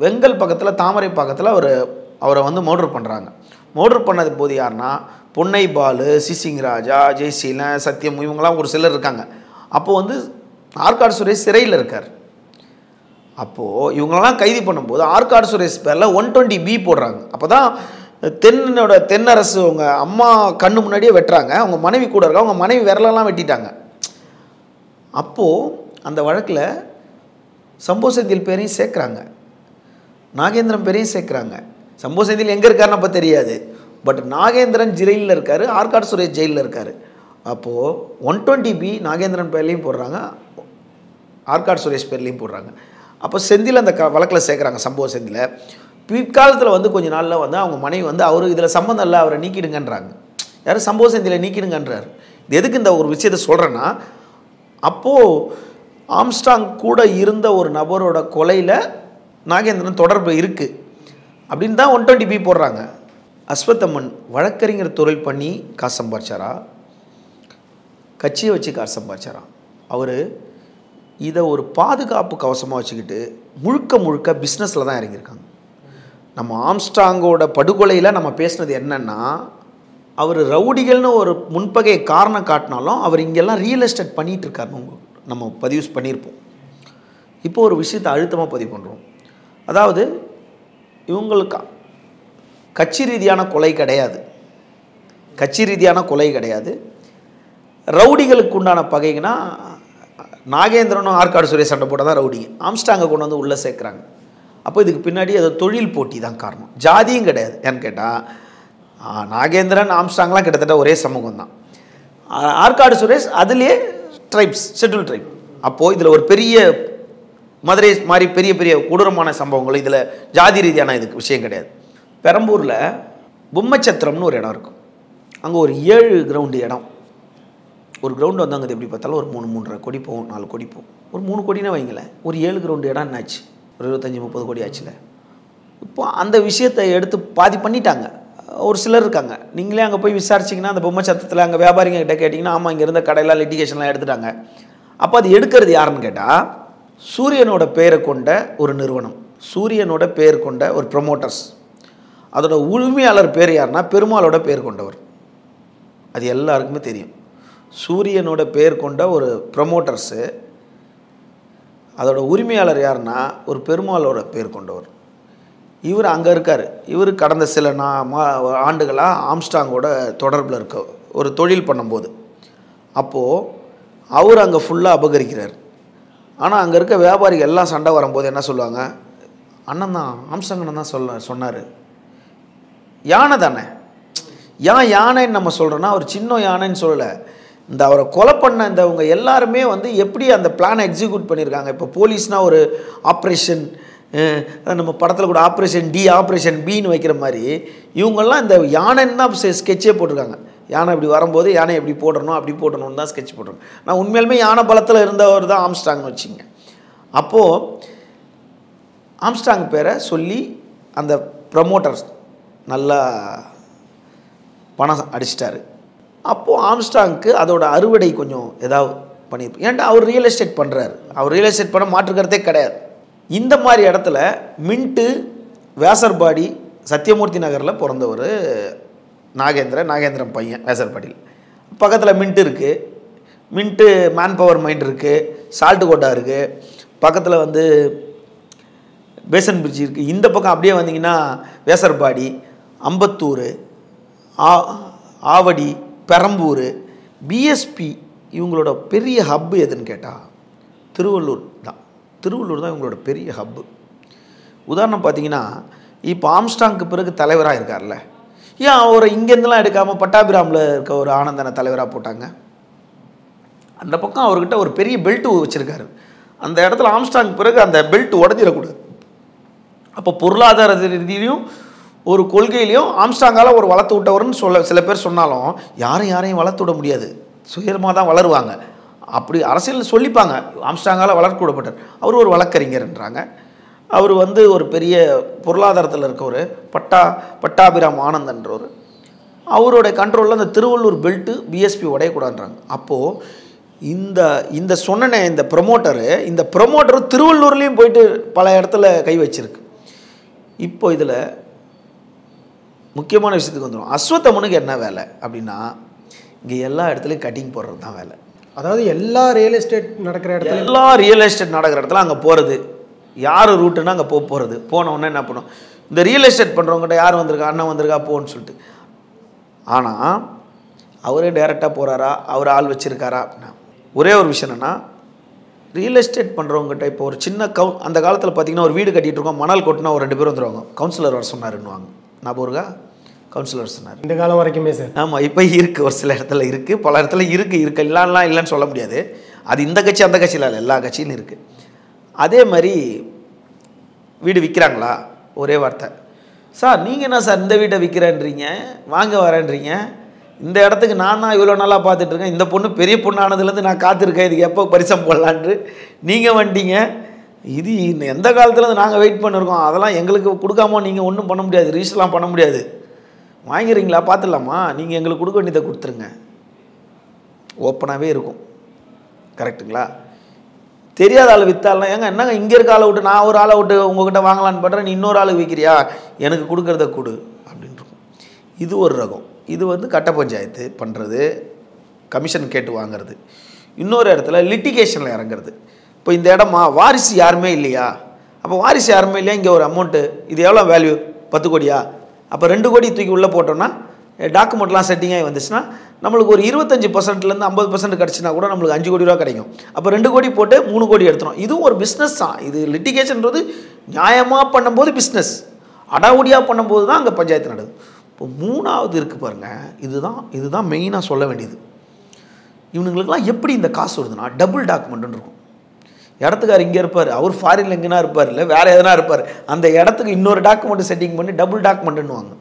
வெங்கல் பக்கத்தில் தாமரை பக்கத்தில் அவரை வந்து மர்டர் பண்ணுறாங்க. மர்டர் பண்ணது போது யாருன்னா பொன்னை பாலு, சிசிங் ராஜா, ஜெய்சீலன், சத்யம், இவங்களாம் ஒரு சிலர் இருக்காங்க. அப்போ வந்து ஆற்காடு சுரேஷ் சிறையில் இருக்கார். அப்போது இவங்களெல்லாம் கைது பண்ணும்போது ஆற்காடு சுரேஷ் பேரில் 120B போடுறாங்க. அப்போ தான் தென்னரசு அவங்க அம்மா கண்ணு முன்னாடியே வெட்டுறாங்க. அவங்க மனைவி கூட இருக்க, அவங்க மனைவி விரலெல்லாம் வெட்டிட்டாங்க. அப்போது அந்த வழக்கில் சம்போ செந்தில் பேரையும் சேர்க்குறாங்க, நாகேந்திரன் பேரையும் சேர்க்குறாங்க. சம்போ செந்தில் எங்கே இருக்காருன்னு அப்போ தெரியாது, பட் நாகேந்திரன் ஜெயிலில் இருக்கார், ஆற்காடு சுரேஷ் ஜெயிலில் இருக்கார். அப்போது 120B நாகேந்திரன் பேர்லேயும் போடுறாங்க, ஆற்காடு சுரேஷ் பேர்லேயும் போடுறாங்க. அப்போ செந்தில் அந்த வழக்கில் சேர்க்குறாங்க சம்பவ செந்தில். பிற்காலத்தில் வந்து கொஞ்ச நாளில் வந்து அவங்க மனைவி வந்து அவர் இதில் சம்மந்தம் இல்லை, அவரை நீக்கிடுங்கன்றாங்க. யாரும் சம்பவ செந்திலை நீக்கிடுங்கன்றார். இது எதுக்கு இந்த ஒரு விஷயத்தை சொல்கிறேன்னா, அப்போது ஆம்ஸ்ட்ராங் கூட இருந்த ஒரு நபரோட கொலையில் நாகேந்திரன் தொடர்பு இருக்குது அப்படின்னு தான் 120B போடுறாங்க. அஸ்வத்தம்மன் வழக்கறிஞர் தொழில் பண்ணி காசு சம்பாதிச்சாரா, கட்சியை வச்சு காசு சம்பாதிச்சாரா? அவர் இதை ஒரு பாதுகாப்பு கவசமாக வச்சுக்கிட்டு முழுக்க பிஸ்னஸில் தான் இறங்கியிருக்காங்க. நம்ம ஆம்ஸ்ட்ராங்கோட படுகொலையில் நம்ம பேசுனது என்னென்னா, அவர் ரவுடிகள்னு ஒரு முன்பகையை காரணம் காட்டினாலும் அவர் இங்கெல்லாம் ரியல் எஸ்டேட் பண்ணிகிட்டு இருக்காருன்னு நம்ம பதிவு பண்ணியிருப்போம். இப்போ ஒரு விஷயத்தை அழுத்தமாக பதிவு பண்ணுறோம். அதாவது இவங்களுக்கு கட்சி ரீதியான கொலை கிடையாது, ரவுடிகளுக்கு உண்டான பகைங்கன்னா நாகேந்திரனும் ஆற்காடு சுரேஷ் சண்டை போட்டால் தான் ரவுடிங்க ஆம்ஸ்ட்ராங்கை கொண்டு வந்து உள்ளே சேர்க்குறாங்க. அப்போ இதுக்கு பின்னாடி அது தொழில் போட்டி தான் காரணம், ஜாதியும் கிடையாது. ஏன்னு கேட்டால் நாகேந்திரன் ஆம்ஸ்ட்ராங்லாம் கிட்டத்தட்ட ஒரே சமூகம் தான். ஆற்காடு சுரேஷ் அதுலேயே ட்ரைப்ஸ், ஷெட்யூல் ட்ரைப். அப்போது இதில் ஒரு பெரிய மதுரை மாதிரி பெரிய கொடூரமான சம்பவங்கள், இதில் ஜாதி ரீதியான இதுக்கு விஷயம் கிடையாது. பெரம்பூரில் பொம்மச்சத்திரம்னு ஒரு இடம் இருக்கும். அங்கே ஒரு 7 கிரவுண்டு இடம். ஒரு கிரவுண்டு வந்து அங்கே எப்படி பார்த்தாலும் ஒரு 3-3.5 கோடி போகும், 4 கோடி போகும். ஒரு 3 கோடினா வைங்களேன், ஒரு 7 கிரவுண்டு இடம் என்னாச்சு, ஒரு 25-30 கோடி ஆச்சுல. இப்போ அந்த விஷயத்தை எடுத்து பாதி பண்ணிட்டாங்க. ஒரு சிலர் இருக்காங்க, நீங்களே அங்கே போய் விசாரிச்சிங்கன்னா அந்த பொம்மச்சத்திரத்தில் அங்கே வியாபாரிங்க கிட்ட கேட்டிங்கன்னா ஆமாம் இங்கே இருந்த கடையெல்லாம் லிட்டிகேஷன்லாம் எடுத்துட்டாங்க. அப்போ அது எடுக்கிறது யாருன்னு கேட்டால் சூரியனோட பெயரை கொண்ட ஒரு நிறுவனம், சூரியனோட பெயர் கொண்ட ஒரு ப்ரொமோட்டர்ஸ். அதோட உரிமையாளர் பேர் யாருன்னா பெருமாளோட பேர் கொண்டவர். அது எல்லாருக்குமே தெரியும். சூரியனோட பேர் கொண்ட ஒரு ப்ரொமோட்டர்ஸு, அதோட உரிமையாளர் யாருன்னா ஒரு பெருமாளோட பேர் கொண்டவர். இவர் அங்கே இருக்கார். இவர் கடந்த சில ஆண்டுகளாக ஆம்ஸ்ட்ராங்கோட தொடர்பில் இருக்க ஒரு தொழில் பண்ணும்போது அப்போது அவர் அங்கே ஃபுல்லாக அபகரிக்கிறார். ஆனால் அங்கே இருக்க வியாபாரிகள் எல்லாம் சண்டை வரும்போது என்ன சொல்லுவாங்க, அண்ணன் தான் ஆம்ஸ்ட்ராங் அண்ணன் தான் சொன்னார். யானை தானே, யானைன்னு நம்ம சொல்கிறோன்னா அவர் சின்ன யானைன்னு சொல்லலை. இந்த அவரை கொலை பண்ண இவங்க எல்லாருமே வந்து எப்படி அந்த பிளானை எக்ஸிக்யூட் பண்ணியிருக்காங்க. இப்போ போலீஸ்னால் ஒரு ஆப்ரேஷன், நம்ம படத்தில் கூட ஆப்ரேஷன் டி ஆப்ரேஷன் பின்னு வைக்கிற மாதிரி இவங்கெல்லாம் இந்த யானைன்னு தான் ஸ்கெட்சே போட்டிருக்காங்க. யானை இப்படி வரும்போது யானை எப்படி போடணும் அப்படி போடணும்னு தான் ஸ்கெட்ச் போட்டிருக்காங்க. நான் உண்மையிலுமே யானை பலத்தில் இருந்தவர் தான் ஆம்ஸ்ட்ராங்னு வச்சுங்க. அப்போது ஆம்ஸ்ட்ராங் பேரை சொல்லி அந்த ப்ரமோட்டர்ஸ் நல்லா பணம் அடிச்சிட்டாரு. அப்போது ஆம்ஸ்ட்ராங்க்கு அதோட அறுவடை கொஞ்சம் ஏதாவது பண்ணியிருப்போம். ஏன்டா அவர் ரியல் எஸ்டேட் பண்ணுறாரு, அவர் ரியல் எஸ்டேட் பண்ண மாற்றுக்கிறதே கிடையாது. இந்த மாதிரி இடத்துல மின்ட்டு வேசர்பாடி சத்தியமூர்த்தி நகரில் பிறந்தவர் நாகேந்திரன் பையன் வேசர்பாடியில். பக்கத்தில் மின்ட்டு இருக்குது, மின்ட்டு மேன் பவர் மைண்ட் இருக்குது, சால்ட்டு கோட்டா இருக்குது, பக்கத்தில் வந்து பேசன் பிரிட்ஜ் இருக்குது. இந்த பக்கம் அப்படியே வந்தீங்கன்னா வேசர்பாடி, அம்பத்தூர், ஆவடி, பெரம்பூர். பிஎஸ்பி இவங்களோட பெரிய ஹப்பு எதுன்னு கேட்டால் திருவள்ளூர் தான். திருவள்ளூர் தான் இவங்களோட பெரிய ஹப்பு. உதாரணம் பார்த்தீங்கன்னா இப்போ ஆம்ஸ்ட்ராங்க்கு பிறகு தலைவராக இருக்கார்ல, ஏன் அவரை இங்கேருந்துலாம் எடுக்காமல் பட்டாபிராமில் இருக்க ஒரு ஆனந்தனை தலைவராக போட்டாங்க? அந்த பக்கம் அவர்கிட்ட ஒரு பெரிய பெல்ட்டு வச்சுருக்காரு. அந்த இடத்துல ஆம்ஸ்ட்ராங் பிறகு அந்த பெல்ட் உடஞ்சிடக்கூடாது. அப்போ பொருளாதார ரீதியிலையும் ஒரு கொள்கையிலையும் ஆம்ஸ்ட்ராங்கால் ஒரு வளர்த்து விட்டவர்னு சில பேர் சொன்னாலும் யாரையும் வளர்த்து விட முடியாது, சுயமாக தான் வளருவாங்க. அப்படி அரசியல் சொல்லிப்பாங்க, ஆம்ஸ்ட்ராங்கால் வளர்க்க விடப்பட்டார். அவர் ஒரு வழக்கறிஞர்ன்றாங்க. அவர் வந்து ஒரு பெரிய பொருளாதாரத்தில் இருக்க ஒரு பட்டாபிராம் ஆனந்தன்றவர். அவரோட கண்ட்ரோலில் அந்த திருவள்ளூர் பெல்ட்டு பிஎஸ்பி உடையக்கூடாதுன்றாங்க. அப்போது இந்த சொன்ன இந்த ப்ரொமோட்டர் திருவள்ளூர்லேயும் போயிட்டு பல இடத்துல கை வச்சிருக்கு. இப்போ இதில் முக்கியமான விஷயத்துக்கு வந்துடும். அஸ்வத்தம்மனுக்கு என்ன வேலை அப்படின்னா, இங்கே எல்லா இடத்துலையும் கட்டிங் போடுறது தான் வேலை. அதாவது எல்லா ரியல் எஸ்டேட் நடக்கிற இடத்துல அங்கே போகிறது, யார் ரூட்டுன்னா அங்கே போகிறது. போனவுடனே என்ன பண்ணும், இந்த ரியல் எஸ்டேட் பண்ணுறவங்ககிட்ட யார் வந்திருக்கா, அண்ணன் வந்திருக்கா போன்னு சொல்லிட்டு. ஆனால் அவரே டைரெக்டாக போகிறாரா, அவர் ஆள் வச்சுருக்காரா அப்படின்னா, ஒரே ஒரு விஷயம் என்னென்னா, ரியல் எஸ்டேட் பண்ணுறவங்ககிட்ட இப்போ ஒரு சின்ன அந்த காலத்தில் பார்த்திங்கன்னா ஒரு வீடு கட்டிகிட்டு இருக்கோம், மணல் கொட்டினா ஒரு 2 பேர் வந்துடுவாங்க, கவுன்சிலர் வர சொன்னாருன்னுவாங்க. நான் ஒருக்கா கவுன்சிலர் சொன்னார் இந்த காலம் வரைக்குமே சார். ஆமாம், இப்போ இருக்குது, ஒரு சில இடத்துல இருக்குது, பல இடத்துல இருக்குது இல்லைன்னு சொல்ல முடியாது. அது இந்த கட்சி அந்த கட்சியில் இல்லை, எல்லா கட்சியிலும் இருக்குது. அதே மாதிரி வீடு விற்கிறாங்களா, ஒரே வார்த்தை, சார் நீங்கள் என்ன சார் இந்த வீட்டை விற்கிறேன்றீங்க, வாங்க வரேன்றீங்க, இந்த இடத்துக்கு நான் தான் இவ்வளோ நாளாக பார்த்துட்ருக்கேன், இந்த பொண்ணு பெரிய பொண்ணு ஆனதுலேருந்து நான் காத்திருக்கேன், இதுக்கு எப்போ பரிசம் போடலான்ட்டு நீங்கள் வந்துட்டீங்க, இது எந்த காலத்துலேருந்து நாங்கள் வெயிட் பண்ணியிருக்கோம், அதெல்லாம் எங்களுக்கு கொடுக்காம நீங்கள் ஒன்றும் பண்ண முடியாது, ரிஜிஸ்டர்லாம் பண்ண முடியாது, வாங்கிறீங்களா பார்த்துடலாமா, நீங்கள் எங்களுக்கு கொடுக்க வேண்டியதை கொடுத்துருங்க. ஓப்பனாகவே இருக்கும். கரெக்டுங்களா? தெரியாத ஆள் விற்றாலாம், ஏங்க என்னங்க இங்கே இருக்க ஆளை விட்டு நான் ஒரு ஆளை விட்டு உங்கள்கிட்ட வாங்கலான்னு பண்ணுறேன், நீ இன்னொரு ஆளுக்கு விற்கிறியா, எனக்கு கொடுக்குறத கொடு அப்படின்ட்டுருக்கும். இது ஒரு ரகம். இது கட்ட பஞ்சாயத்து பண்ணுறது, கமிஷன் கேட்டு வாங்கிறது. இன்னொரு இடத்துல லிட்டிகேஷனில் இறங்குறது. இப்போ இந்த இடமா வாரிசு யாருமே இல்லையா, அப்போ வாரிசு யாருமே இல்லையா, இங்கே ஒரு அமௌண்ட்டு, இது எவ்வளோ வேல்யூ, 10 கோடியா, அப்போ 2 கோடி தூக்கி உள்ளே போட்டோம்னா டாக்குமெண்ட்லாம் செட்டிங்காகி வந்துச்சுன்னா நம்மளுக்கு ஒரு 25%லேருந்து 50% கிடச்சினா கூட நம்மளுக்கு 5 கோடி ரூபா கிடைக்கும். அப்போ 2 கோடி போட்டு 3 கோடி எடுத்துரும். இதுவும் ஒரு பிஸ்னஸ் தான். இது லிட்டிகேஷன்றது நியாயமாக பண்ணும்போது பிஸ்னஸ், அடாவுடியாக பண்ணும்போது தான் அங்கே பஞ்சாயத்து நடக்குது. இப்போ 3வது இருக்குது பாருங்கள், இதுதான் மெயினாக சொல்ல வேண்டியது. இவனுங்களுக்கெல்லாம் எப்படி இந்த காசு வருதுன்னா, டபுள் டாக்குமெண்ட்டுன்னு இருக்கும். இடத்துக்கார் இங்கே இருப்பார், அவர் ஃபாரினில் எங்கேனா இருப்பார், இல்லை வேறு எதனா இருப்பார், அந்த இடத்துக்கு இன்னொரு டாக்குமெண்ட்டு செட்டிங் பண்ணி டபுள் டாக்குமெண்ட்டுன்னுவாங்க.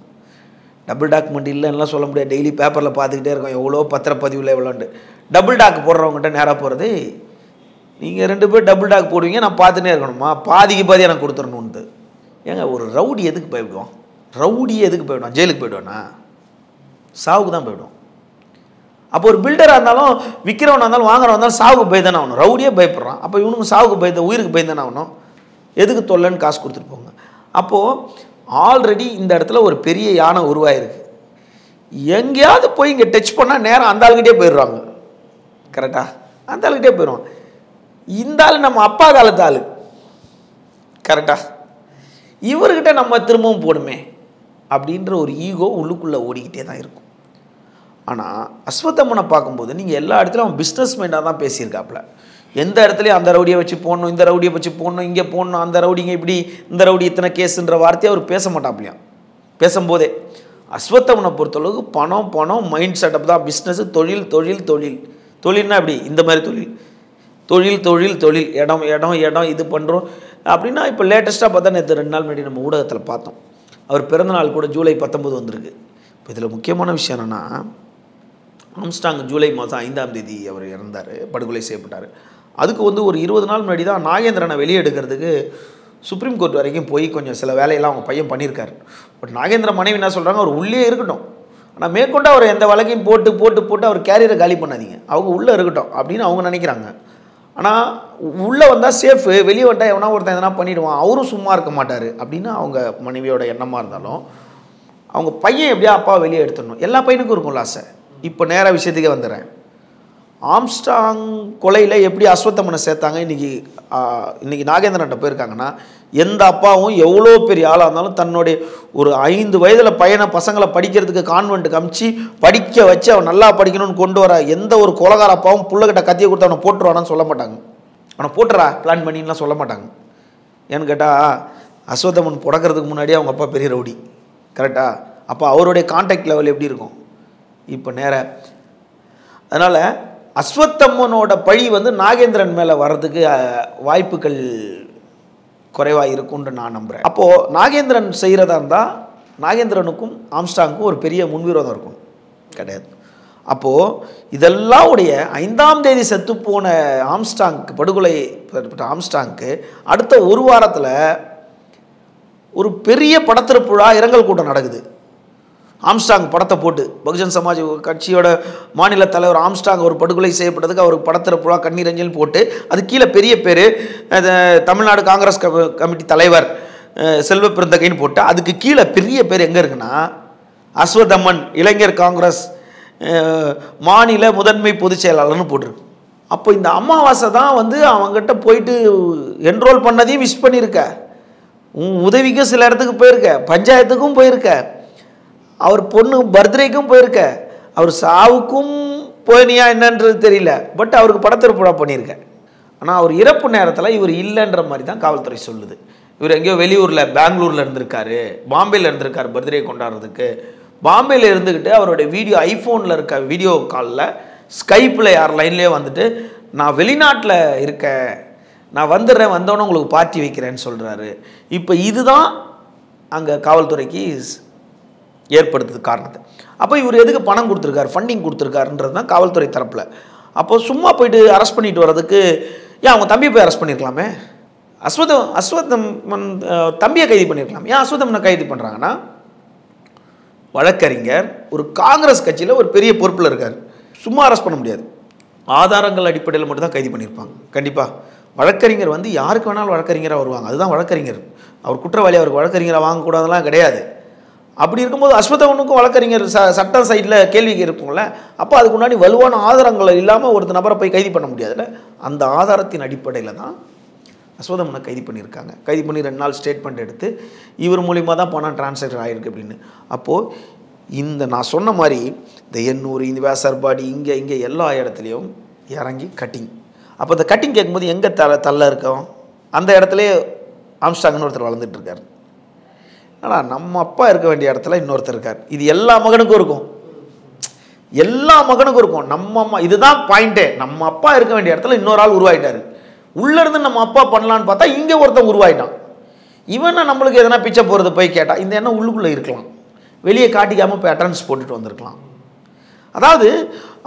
டபுள் டாக்குமெண்ட் இல்லைன்னா சொல்ல முடியாது, டெய்லி பேப்பரில் பார்த்துக்கிட்டே இருக்கோம் எவ்வளோ பத்திரப்பதிவில் எவ்வளோன்ட்டு. டபுள் டாக் போடுறவங்ககிட்ட நேராக போகிறது, நீங்கள் 2 பேர் டபுள் டாக் போடுவீங்க, நான் பார்த்துட்டே இருக்கணுமா, பாதிக்கு பாதி எனக்கு கொடுத்துடணுன்ட்டு. ஏங்க ஒரு ரவுடி எதுக்கு போய்விடுவான், ரவுடியே எதுக்கு போய்விடுவான், ஜெயிலுக்கு போய்டுவானா, சாவுக்கு தான் போய்விடுவான். அப்போ ஒரு பில்டராக இருந்தாலும் விற்கிறவனாக இருந்தாலும் வாங்குறவன் இருந்தாலும் சாவுக்கு பயந்தானே ஆகணும். ரவுடியே பயப்படுறான், அப்போ இவனுக்கு சாவுக்கு பயந்த உயிருக்கு பயந்தானே ஆகணும். எதுக்கு தொல்லைன்னு காசு கொடுத்துட்டு போங்க. அப்போது ஆல்ரெடி இந்த இடத்துல ஒரு பெரிய யானை உருவாயிருக்கு. எங்கேயாவது போய் இங்கே டச் பண்ணால் நேரம் அந்த ஆளுக்கிட்டே போயிடுறாங்க. கரெக்டாக அந்த ஆளுக்கிட்டே போயிடுவான். இந்த ஆள் நம்ம அப்பா காலத்து ஆள், கரெக்டாக இவர்கிட்ட நம்ம திரும்பவும் போடுமே அப்படின்ற ஒரு ஈகோ உள்ளுக்குள்ளே ஓடிக்கிட்டே தான் இருக்கும். ஆனால் அஸ்வத்தம்மனை பார்க்கும்போது நீங்கள் எல்லா இடத்துலையும் அவன் பிஸ்னஸ் மைண்டாக தான் பேசியிருக்காப்புல. எந்த இடத்துலையும் அந்த ரவுடியை வச்சு போடணும், இந்த ரவுடியை வச்சு போடணும், இங்கே போடணும், அந்த ரவுடிங்க இப்படி, இந்த ரவுடி இத்தனை கேஸுன்ற வார்த்தையை அவர் பேச மாட்டாப்லையாம். பேசும்போதே அஸ்வத்தம்மனை பொறுத்தளவுக்கு பணம் பணம் மைண்ட் செட்டப் தான், பிஸ்னஸ், தொழில் தொழில் தொழில். தொழில்னா எப்படி, இந்த மாதிரி தொழில், தொழில் தொழில் தொழில், இடம் இடம் இடம், இது பண்ணுறோம் அப்படின்னா. இப்போ லேட்டஸ்ட்டாக பார்த்தா நேற்று 2 நாள் முன்னாடி நம்ம ஊடகத்தில் பார்த்தோம், அவர் பிறந்தநாள் கூட ஜூலை 19 வந்திருக்கு. இப்போ இதில் முக்கியமான விஷயம் என்னென்னா, ஆம்ஸ்டாங் ஜூலை மாதம் 5ஆம் தேதி அவர் இறந்தார், படுகொலை செய்யப்பட்டார். அதுக்கு ஒரு 20 நாள் முன்னாடி தான் நாகேந்திரனை வெளியே எடுக்கிறதுக்கு சுப்ரீம் கோர்ட் வரைக்கும் போய் கொஞ்சம் சில வேலையெல்லாம் அவங்க பையன் பண்ணியிருக்காரு. பட் நாகேந்திர மனைவி என்ன சொல்கிறாங்க, அவர் உள்ளே இருக்கட்டும், ஆனால் மேற்கொண்டு அவர் எந்த வழக்கையும் போட்டு போட்டு போட்டு அவர் கேரியரை காலி பண்ணாதீங்க, அவங்க உள்ளே இருக்கட்டும் அப்படின்னு அவங்க நினைக்கிறாங்க. ஆனால் உள்ளே வந்தால் சேஃபு, வெளியே வந்தால் எவனா ஒருத்தன் எதனா பண்ணிவிடுவான், அவரும் சும்மா இருக்க மாட்டார் அப்படின்னு அவங்க மனைவியோட எண்ணமாக இருந்தாலும், அவங்க பையன் எப்படியா அப்பாவை வெளியே எடுத்துடணும். எல்லா பையனுக்கும் இருக்கும்ல ஆசை. இப்போ நேராக விஷயத்துக்கே வந்துடுறேன். ஆம்ஸ்டாங் கொலையில் எப்படி அஸ்வத்தம்மனை சேர்த்தாங்க, இன்றைக்கி நாகேந்திரன்ட்ட போயிருக்காங்கன்னா, எந்த அப்பாவும் எவ்வளோ பெரிய ஆளாக இருந்தாலும் தன்னுடைய ஒரு 5 வயதில் பசங்களை படிக்கிறதுக்கு கான்வென்ட்டுக்கு அமிச்சு படிக்க வச்சு அவன் நல்லா படிக்கணும்னு கொண்டு வர எந்த ஒரு கொலகார அப்பாவும் புள்ளகிட்ட கத்தியை கொடுத்து அவனை போட்டுருவானான்னு சொல்ல மாட்டாங்க. அவனை போட்டுறா பிளான் பண்ணின்லாம் சொல்ல மாட்டாங்க. ஏன்னு கேட்டால் அஸ்வத்தம்மன் புடக்கிறதுக்கு முன்னாடியே அவங்க அப்பா பெரிய ரவுடி, கரெக்டாக? அப்போ அவருடைய கான்டாக்ட் லெவல் எப்படி இருக்கும் இப்போ நேராக. அதனால் அஸ்வத்தம்மனோட பழி நாகேந்திரன் மேலே வர்றதுக்கு வாய்ப்புகள் குறைவாக இருக்கும்னு நான் நம்புகிறேன். அப்போது நாகேந்திரன் செய்கிறதா இருந்தால் நாகேந்திரனுக்கும் ஆம்ஸ்டாங்க்கும் ஒரு பெரிய முன்விரோதம் இருக்கும், கிடையாது. அப்போது இதெல்லாம் உடைய 5ஆம் தேதி செத்துப்போன ஆம்ஸ்டாங்க்கு, படுகொலை ஆம்ஸ்டாங்க்கு அடுத்த 1 வாரத்தில் ஒரு பெரிய படத்திருப்புழா இரங்கல் கூட்டம் நடக்குது. ஆம்ஸ்டாங் படத்தை போட்டு பகுஜன் சமாஜ் கட்சியோட மாநில தலைவர் ஆம்ஸ்டாங் ஒரு படுகொலை செய்யப்பட்டதுக்கு அவருக்கு படத்திறப்புழா கண்ணீரஞ்சல் போட்டு, அது கீழே பெரிய பேர் தமிழ்நாடு காங்கிரஸ் கமிட்டி தலைவர் செல்வ பெருந்தகைன்னு போட்டு, அதுக்கு கீழே பெரிய பேர் எங்கே இருக்குன்னா அஸ்வத்தம்மன் இளைஞர் காங்கிரஸ் மாநில முதன்மை பொதுச் செயலாளர்னு போட்டிருக்கு. அப்போ இந்த அமாவாசை தான் வந்து அவங்ககிட்ட போயிட்டு என்ரோல் பண்ணதையும் விஷ் பண்ணியிருக்க, உதவிக்கும் சில இடத்துக்கு போயிருக்க, பஞ்சாயத்துக்கும் போயிருக்க, அவர் பொண்ணு பர்த்டேக்கும் போயிருக்க, அவர் சாவுக்கும் போனியா என்னன்றது தெரியல, பட் அவருக்கு படத்திருப்பா பண்ணியிருக்க. ஆனால் அவர் இறப்பு நேரத்தில் இவர் இல்லைன்ற மாதிரி தான் காவல்துறை சொல்லுது. இவர் எங்கேயோ வெளியூரில் பெங்களூரில் இருந்திருக்காரு, பாம்பேயில் இருந்திருக்காரு பர்த்டே கொண்டாடுறதுக்கு. பாம்பேயில் இருந்துக்கிட்டு அவருடைய வீடியோ ஐஃபோனில் இருக்க வீடியோ காலில் ஸ்கைப்பில் யார் லைன்லேயே வந்துட்டு நான் வெளிநாட்டில் இருக்கேன், நான் வந்துடுறேன், வந்தோன்னே உங்களுக்கு பார்ட்டி வைக்கிறேன்னு சொல்கிறாரு. இப்போ இதுதான் அங்கே காவல்துறைக்கு ஏற்படுத்துது காரணத்தை. அப்போ இவர் எதுக்கு பணம் கொடுத்துருக்காரு, ஃபண்டிங் கொடுத்துருக்காருன்றது தான் காவல்துறை தரப்பில். அப்போ சும்மா போயிட்டு அரெஸ்ட் பண்ணிட்டு வர்றதுக்கு ஏன் அவங்க தம்பியை போய் அரெஸ்ட் பண்ணியிருக்கலாமே? அஸ்வத்தமன் தம்பியை கைது பண்ணியிருக்கலாம். ஏன் அஸ்வத்தமனை கைது பண்ணுறாங்கன்னா, வழக்கறிஞர் ஒரு காங்கிரஸ் கட்சியில் ஒரு பெரிய பொறுப்பில் இருக்கார், சும்மா அரெஸ்ட் பண்ண முடியாது, ஆதாரங்கள் அடிப்படையில் மட்டும் தான் கைது பண்ணியிருப்பாங்க. கண்டிப்பாக வழக்கறிஞர் வந்து யாருக்கு வேணாலும் வழக்கறிஞராக வருவாங்க, அதுதான் வழக்கறிஞர். அவர் குற்றவாளி, அவருக்கு வழக்கறிஞராக வாங்கக்கூடாதெல்லாம் கிடையாது. அப்படி இருக்கும்போது அஸ்வத்தமனுக்கும் வழக்கறிஞர் சட்டம் சைடில் கேள்வி இருக்கும்ல. அப்போ அதுக்கு முன்னாடி வலுவான ஆதாரங்கள் இல்லாமல் ஒருத்தர் நபரை போய் கைது பண்ண முடியாதுல்ல. அந்த ஆதாரத்தின் அடிப்படையில் தான் அஸ்வத்தமனை கைது பண்ணியிருக்காங்க. கைது பண்ணி 2 நாள் ஸ்டேட்மெண்ட் எடுத்து இவர் மூலிமா தான் பணம் டிரான்சாக்ஷன் ஆகிருக்கு அப்படின்னு. அப்போது இந்த நான் சொன்ன மாதிரி இந்த எண்ணூர், இந்த வேசர்பாடி, இங்கே எல்லா இடத்துலையும் இறங்கி கட்டிங். அப்போ இந்த கட்டிங் கேட்கும்போது எங்கே தள்ள இருக்கோம், அந்த இடத்துலையே ஆம்ஸ்டாங்னு ஒருத்தர் வளர்ந்துட்டு இருக்கார். ஆனால் நம்ம அப்பா இருக்க வேண்டிய இடத்துல இன்னொருத்தர் இருக்கார். இது எல்லா மகனுக்கும் இருக்கும், எல்லா மகனுக்கும் இருக்கும். நம்ம அம்மா, இதுதான் பாயிண்ட்டே, நம்ம அப்பா இருக்க வேண்டிய இடத்துல இன்னொரு ஆள் உருவாயிட்டார். உள்ளேருந்து நம்ம அப்பா பண்ணலான்னு பார்த்தா இங்கே ஒருத்தன் உருவாயிட்டான். இவனை நம்மளுக்கு எதனா பிச்சை போகிறது போய் கேட்டால் இந்த எண்ணம் உள்ளுக்குள்ளே இருக்கலாம், வெளியே காட்டிக்காமல் போய் அட்டன்ஸ் போட்டுட்டு வந்திருக்கலாம். அதாவது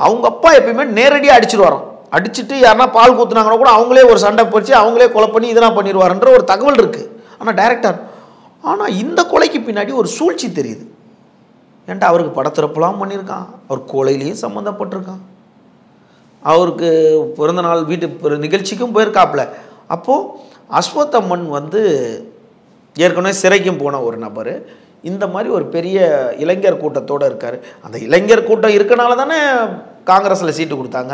அவங்க அப்பா எப்பயுமே நேரடியாக அடிச்சுட்டு வரோம், அடிச்சுட்டு யாருன்னா பால் ஊற்றுனாங்கன்னா கூட அவங்களே ஒரு சண்டை போச்சு, அவங்களே கொலை பண்ணி இதெல்லாம் பண்ணிடுவாருன்ற ஒரு தகவல் இருக்குது. ஆனால் டைரக்டர், ஆனால் இந்த கொலைக்கு பின்னாடி ஒரு சூழ்ச்சி தெரியுது. ஏன்டா அவருக்கு படத்திறப்பெல்லாம் பண்ணியிருக்கான், அவர் கொலையிலையும் சம்மந்தப்பட்டிருக்கான், அவருக்கு பிறந்த நாள் வீட்டு நிகழ்ச்சிக்கும் போயிருக்காப்புல. அப்போது அஸ்வத்தமன் வந்து ஏற்கனவே சிறைக்கும் போன ஒரு நபர், இந்த மாதிரி ஒரு பெரிய இளைஞர் கூட்டத்தோடு இருக்கார். அந்த இளைஞர் கூட்டம் இருக்கனால தானே காங்கிரஸில் சீட்டு கொடுத்தாங்க.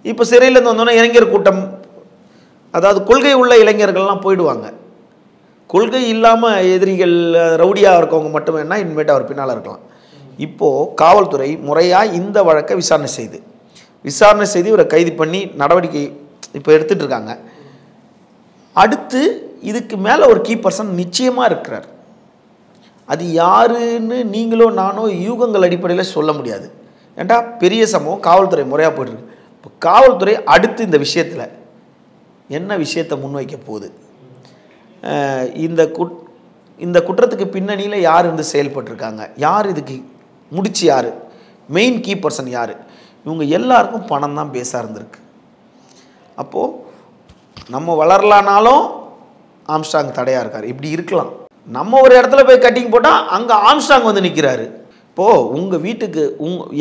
இப்போ சிறையிலேருந்து வந்தோன்னே இளைஞர் கூட்டம், அதாவது கொள்கை உள்ள இளைஞர்கள்லாம் போயிடுவாங்க. கொள்கை இல்லாமல் எதிரிகள் ரவுடியாக இருக்கவங்க மட்டும் என்ன இனிமேட்டு அவர் பின்னால் இருக்கலாம். இப்போது காவல்துறை முறையாக இந்த வழக்கை விசாரணை செய்து இவரை கைது பண்ணி நடவடிக்கை இப்போ எடுத்துகிட்டு இருக்காங்க. அடுத்து இதுக்கு மேலே ஒரு கீ பர்சன் நிச்சயமாக இருக்கிறார். அது யாருன்னு நீங்களோ நானோ யூகங்கள் அடிப்படையில் சொல்ல முடியாது. ஏன்டா பெரிய சம்பவம், காவல்துறை முறையாக போய்ட்டுருக்கு. இப்போ காவல்துறை அடுத்து இந்த விஷயத்தில் என்ன விஷயத்தை முன்வைக்க போகுது, இந்த குற்றத்துக்கு பின்னணியில் யார் இருந்து செயல்பட்டுருக்காங்க, யார் இதுக்கு முடிச்சு, யார் மெயின் கீ பர்சன் யார், இவங்க எல்லாருக்கும் பணம் தான் பேஸாக இருந்திருக்கு. அப்போது நம்ம வளரலானாலும் ஆம்ஸ்டாங் தடையாக இருக்கார். இப்படி இருக்கலாம். நம்ம ஒரு இடத்துல போய் கட்டிங் போட்டால் அங்கே ஆம்ஸ்டாங் வந்து நிற்கிறாரு. இப்போது உங்கள் வீட்டுக்கு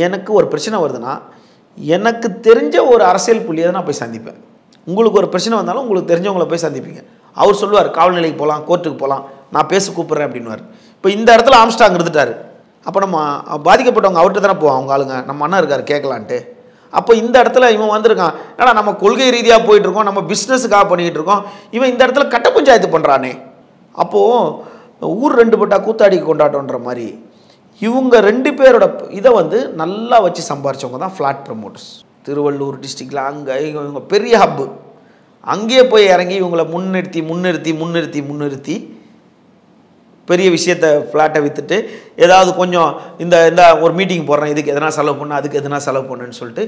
எனக்கு ஒரு பிரச்சனை வருதுன்னா எனக்கு தெரிஞ்ச ஒரு அரசியல் புள்ளியை தான் நான் போய் சந்திப்பேன். உங்களுக்கு ஒரு பிரச்சனை வந்தாலும் உங்களுக்கு தெரிஞ்சவங்கள போய் சந்திப்பீங்க. அவர் சொல்லுவார் காவல் நிலைக்கு போகலாம், கோர்ட்டுக்கு போகலாம், நான் பேச கூப்பிட்றேன் அப்படின்வார். இப்போ இந்த இடத்துல ஆம்ஸ்டாங் இருந்துட்டார். அப்போ நம்ம பாதிக்கப்பட்டவங்க அவர்கிட்ட தானே போவோம், அவங்க ஆளுங்க நம்ம அண்ணா இருக்கார் கேட்கலான்ட்டு. அப்போ இந்த இடத்துல இவன் வந்திருக்கான், ஏன்னா நம்ம கொள்கை ரீதியாக போயிட்டுருக்கோம், நம்ம பிஸ்னஸுக்காக பண்ணிக்கிட்டு இருக்கோம், இவன் இந்த இடத்துல கட்ட பஞ்சாயத்து பண்ணுறானே. அப்போது ஊர் 2 பட்டா கூத்தாடி கொண்டாட்டன்ற மாதிரி இவங்க 2 பேரோட இதை வந்து நல்லா வச்சு சம்பாரிச்சவங்க தான் ஃப்ளாட் ப்ரமோட்டர்ஸ். திருவள்ளூர் டிஸ்ட்ரிக்டில் அங்கே இவங்க பெரிய ஹப்பு, அங்கேயே போய் இறங்கி இவங்களை முன்னிறுத்தி பெரிய விஷயத்தை ஃப்ளாட்டை விற்றுட்டு ஏதாவது கொஞ்சம் இந்த ஒரு மீட்டிங் போடுறேன், இதுக்கு எதனா செலவு பண்ணு, அதுக்கு எதனா செலவு பண்ணுன்னு சொல்லிட்டு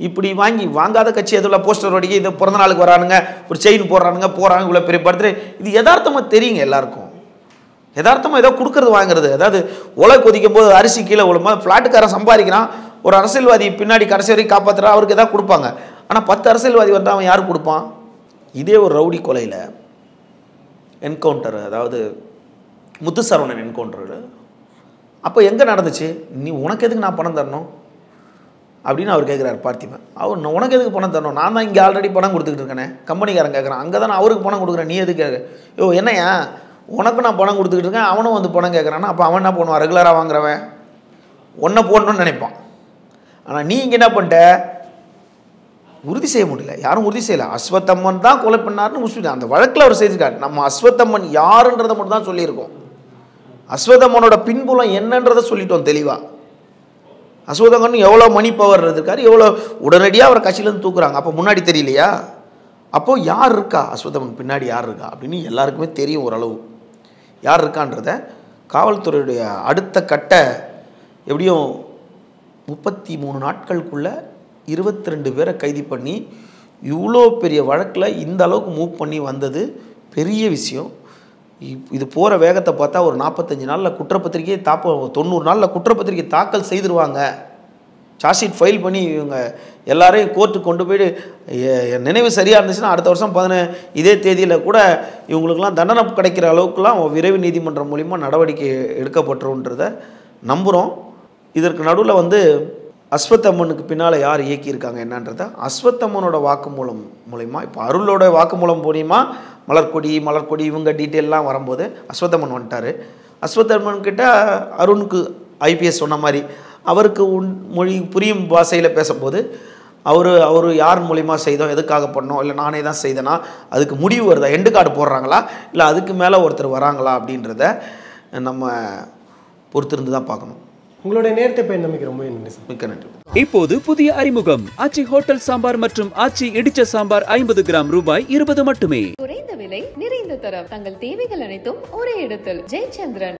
இப்படி வாங்காத கட்சி எதுவும் போஸ்டர் வடிக்க இந்த பிறந்த நாளுக்கு வரானுங்க, ஒரு செயின் போடுறானுங்க, போகிறாங்க, இவ்வளோ பெரிய பர்த்டே. இது யதார்த்தமாக தெரியுங்க எல்லாருக்கும். யதார்த்தமாக ஏதோ கொடுக்கறது வாங்குறது, அதாவது உலை கொதிக்கும் போது அரிசி கீழே விழும்போது ஃப்ளாட்டுக்காரன் சம்பாதிக்கிறான், ஒரு அரசியல்வாதி பின்னாடி கடைசி வரைக்கும் காப்பாற்றுறா, அவருக்கு எதாவது கொடுப்பாங்க. ஆனால் 10 அரசியல்வாதி வந்தால் அவன் யாருக்கு கொடுப்பான்? இதே ஒரு ரவுடி கொலையில் என்கவுண்டர், அதாவது முத்துசரவணன் என்கவுண்டரு, அப்போ எங்கே நடந்துச்சு? நீ உனக்கு எதுக்கு நான் பணம் தரணும் அப்படின்னு அவர் கேட்குறாரு பார்த்திபன். அவர் உனக்கு எதுக்கு பணம் தரணும், நான் தான் இங்கே ஆல்ரெடி பணம் கொடுத்துக்கிட்டு இருக்கேனே, கம்பெனிக்காரன் கேட்குறான், அங்கே தான் நான் அவருக்கு பணம் கொடுக்குறேன், நீ எதுக்கு கேட்க? யோ என்னையா உனக்கு நான் பணம் கொடுத்துக்கிட்டு இருக்கேன், அவனும் வந்து பணம் கேட்குறான்னா அப்போ அவன் என்ன பண்ணுவான்? ரெகுலராக வாங்குறவன் ஒன்றை போடணும்னு நினைப்பான். ஆனால் நீ இங்கே என்ன பண்ணிட்ட, உறுதி செய்ய முடியல, யாரும் உறுதி செய்யலை. அஸ்வத்தம்மன் தான் கொலை பண்ணார்னு முஸ்லீம் அந்த வழக்கில் அவர் செய்திருக்காரு. நம்ம அஸ்வத்தம்மன் யாருன்றதை மட்டும் தான் சொல்லியிருக்கோம். அஸ்வத்தம்மனோட பின்புலம் என்னன்றதை சொல்லிட்டோம் தெளிவாக. அஸ்வத்தம்மன் எவ்வளோ மணி பவர் இருக்காரு, எவ்வளோ உடனடியாக அவரை கட்சியிலேருந்து தூக்குறாங்க. அப்போ முன்னாடி தெரியலையா? அப்போது யார் இருக்கா, அஸ்வத்தம்மன் பின்னாடி யார் இருக்கா அப்படின்னு எல்லாருக்குமே தெரியும் ஓரளவு. யார் இருக்கான்றத காவல்துறையுடைய அடுத்த கட்ட எப்படியும் 33 நாட்களுக்குள்ளே 22 பேரை கைது பண்ணி இவ்வளோ பெரிய வழக்கில் இந்த அளவுக்கு மூவ் பண்ணி வந்தது பெரிய விஷயம். இது போகிற வேகத்தை பார்த்தா ஒரு 45 நாளில் குற்றப்பத்திரிகையை 90 நாளில் குற்றப்பத்திரிகை தாக்கல் செய்திருவாங்க. சார்ஜ் ஷீட் ஃபைல் பண்ணி இவங்க எல்லாரையும் கோர்ட்டுக்கு கொண்டு போய்ட்டு நினைவு சரியாக இருந்துச்சுன்னா அடுத்த வருஷம் இதே தேதியில் கூட இவங்களுக்கெல்லாம் தண்டனை கிடைக்கிற அளவுக்குலாம் விரைவு நீதிமன்றம் மூலிமா நடவடிக்கை எடுக்கப்பட்டுருன்றதை நம்புகிறோம். இதற்கு நடுவில் அஸ்வத்தம்மனுக்கு பின்னால் யார் இயக்கியிருக்காங்க என்னன்றத அஸ்வத்தம்மனோட வாக்குமூலம் மூலிமா, இப்போ அருளோட வாக்குமூலம் மூலிமா மலர்கொடி இவங்க டீட்டெயிலெலாம் வரும்போது அஸ்வத்தம்மன் வந்துட்டார். அஸ்வத்தம்மன் கிட்ட அருணுக்கு ஐபிஎஸ் சொன்ன மாதிரி அவருக்கு மொழி புரியும் பாஷையில் பேசும்போது அவர் யார் மூலிமா செய்தோம், எதுக்காக பண்ணோம், இல்லை நானே தான் செய்தேனா, அதுக்கு முடிவு வருதா, எண்டு கார்டு போடுறாங்களா, இல்லை அதுக்கு மேலே ஒருத்தர் வராங்களா அப்படின்றத நம்ம பொறுத்திருந்து தான் பார்க்கணும். உங்களுடைய நேரத்தை பயன்படுத்தி ரொம்ப நன்றி. மிக்க நன்றி. இப்போது புதிய அறிமுகம் ஆச்சி ஹோட்டல் சாம்பார் மற்றும் ஆச்சி இடிச்ச சாம்பார் 50 கிராம் ரூபாய் 20 மட்டுமே. குறைந்த விலை, நிறைந்த தரம், தங்கள் தேவைகள் அனைத்தும் ஒரே இடத்தில். ஜெயச்சந்திரன்.